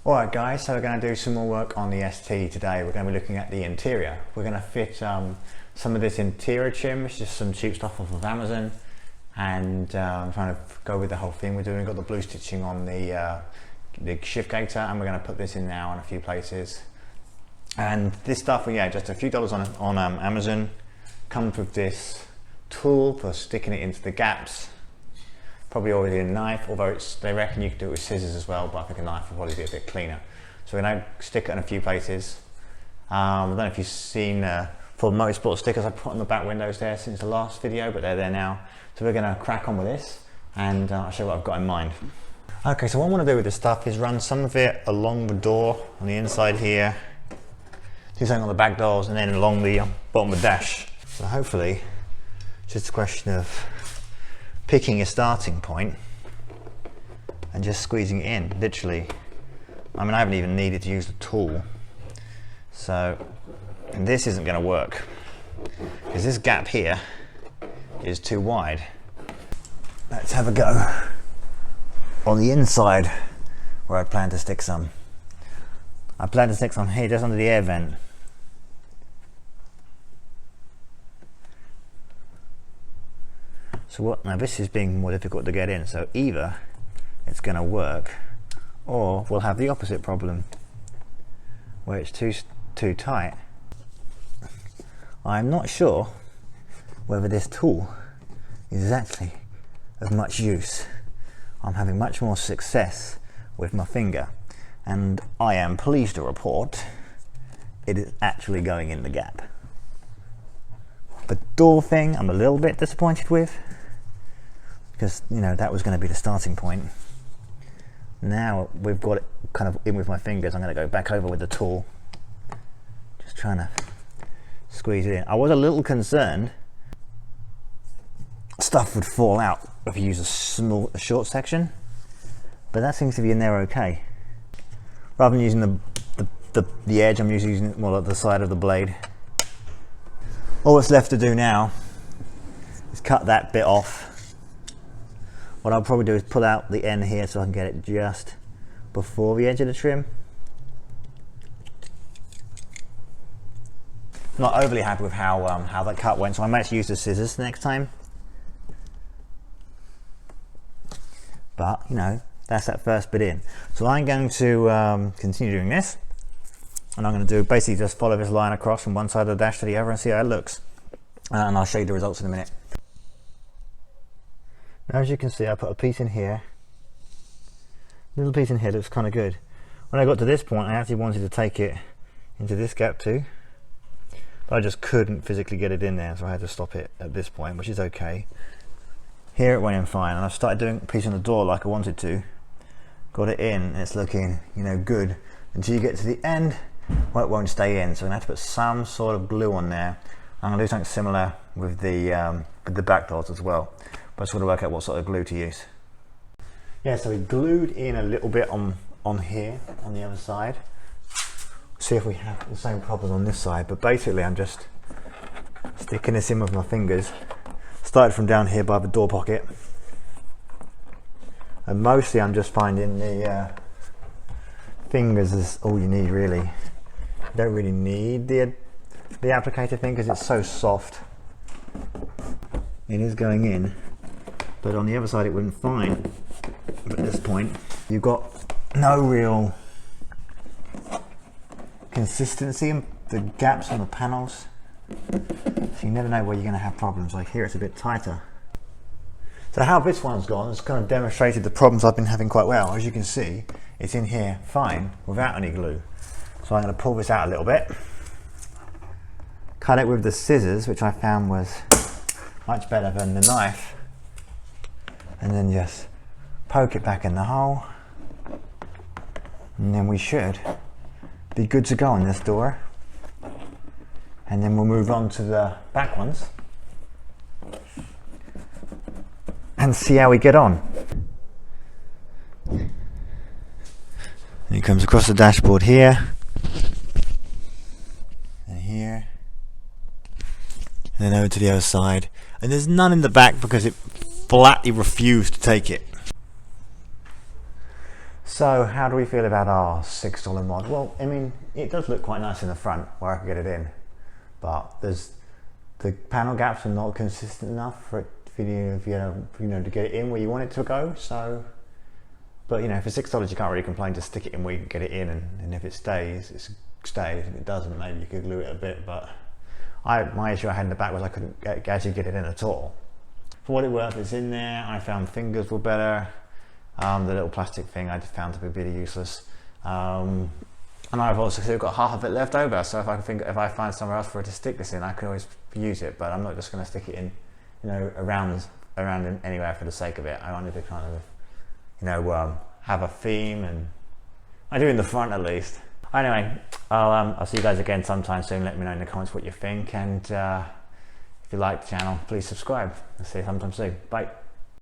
Alright guys, so we're going to do some more work on the ST today. We're going to be looking at the interior. We're going to fit some of this interior trim, which is some cheap stuff off of Amazon, and I'm trying to go with the whole thing we're doing. We've got the blue stitching on the shift gaiter, and we're going to put this in now in a few places. And this stuff, yeah, just a few dollars on Amazon. Comes with this tool for sticking it into the gaps. Probably already a knife, although they reckon you can do it with scissors as well, but I think a knife will probably be a bit cleaner. So we're going to stick it in a few places. I don't know if you've seen for motorsport stickers I put on the back windows there since the last video, but they're there now. So we're going to crack on with this, and I'll show you what I've got in mind. Okay, so what I want to do with this stuff is run some of it along the door on the inside here, do something on the back doors, and then along the bottom of the dash. So hopefully it's just a question of picking a starting point and just squeezing it in, literally. I mean, I haven't even needed to use the tool. So this isn't going to work because this gap here is too wide. Let's have a go on the inside where I plan to stick some. I plan to stick some here just under the air vent. So now this is being more difficult to get in, so either it's going to work or we'll have the opposite problem where it's too tight. I'm not sure whether this tool is actually of much use. I'm having much more success with my finger, and I am pleased to report it is actually going in the gap. The door thing I'm a little bit disappointed with, because you know that was going to be the starting point. Now we've got it kind of in with my fingers. I'm going to go back over with the tool, just trying to squeeze it in. I was a little concerned stuff would fall out if you use a short section, but that seems to be in there okay. Rather than using the edge, I'm using more like the side of the blade. All that's left to do now is cut that bit off. What I'll probably do is pull out the end here so I can get it just before the edge of the trim. Not overly happy with how that cut went, so I might use the scissors next time. But you know, that's that first bit in. So I'm going to continue doing this, and I'm going to do basically just follow this line across from one side of the dash to the other and see how it looks. And I'll show you the results in a minute. Now, as you can see, I put a piece in here, little piece in here looks kind of good. When I got to this point, I actually wanted to take it into this gap too, but I just couldn't physically get it in there, so I had to stop it at this point, which is okay. Here it went in fine, and I started doing a piece on the door like I wanted to. Got it in, and it's looking, you know, good until you get to the end, well, it won't stay in, so I'm gonna have to put some sort of glue on there. I'm gonna do something similar with the back doors as well. But I just want to work out what sort of glue to use. Yeah, so we glued in a little bit on here, on the other side. See if we have the same problem on this side, but basically I'm just sticking this in with my fingers. Started from down here by the door pocket. And mostly I'm just finding the fingers is all you need really. You don't really need the applicator thing because it's so soft. It is going in, but on the other side it wouldn't fine. But at this point you've got no real consistency in the gaps on the panels, so you never know where you're going to have problems. Like here it's a bit tighter. So how this one's gone has kind of demonstrated the problems I've been having quite well. As you can see, it's in here fine without any glue. So I'm going to pull this out a little bit, cut it with the scissors, which I found was much better than the knife, and then just poke it back in the hole, and then we should be good to go on this door. And then we'll move on to the back ones and see how we get on. And it comes across the dashboard here and here, and then over to the other side. And there's none in the back because it flatly refused to take it. So how do we feel about our $6 mod? Well, I mean, it does look quite nice in the front where I can get it in, but the panel gaps are not consistent enough for it to get it in where you want it to go. So, but you know, for $6 you can't really complain to stick it in where you can get it in, and if it stays, it stays. If it doesn't, maybe you could glue it a bit. But my issue I had in the back was I couldn't actually get it in at all. For what it worth, it's in there. I found fingers were better. The little plastic thing I found to be really useless. And I've also still got half of it left over, so if I find somewhere else for it to stick this in, I can always use it. But I'm not just going to stick it in, around in anywhere for the sake of it. I wanted to kind of, have a theme, and I do in the front at least. Anyway, I'll see you guys again sometime soon. Let me know in the comments what you think, and if you like the channel, please subscribe. I'll see you sometime soon. Bye.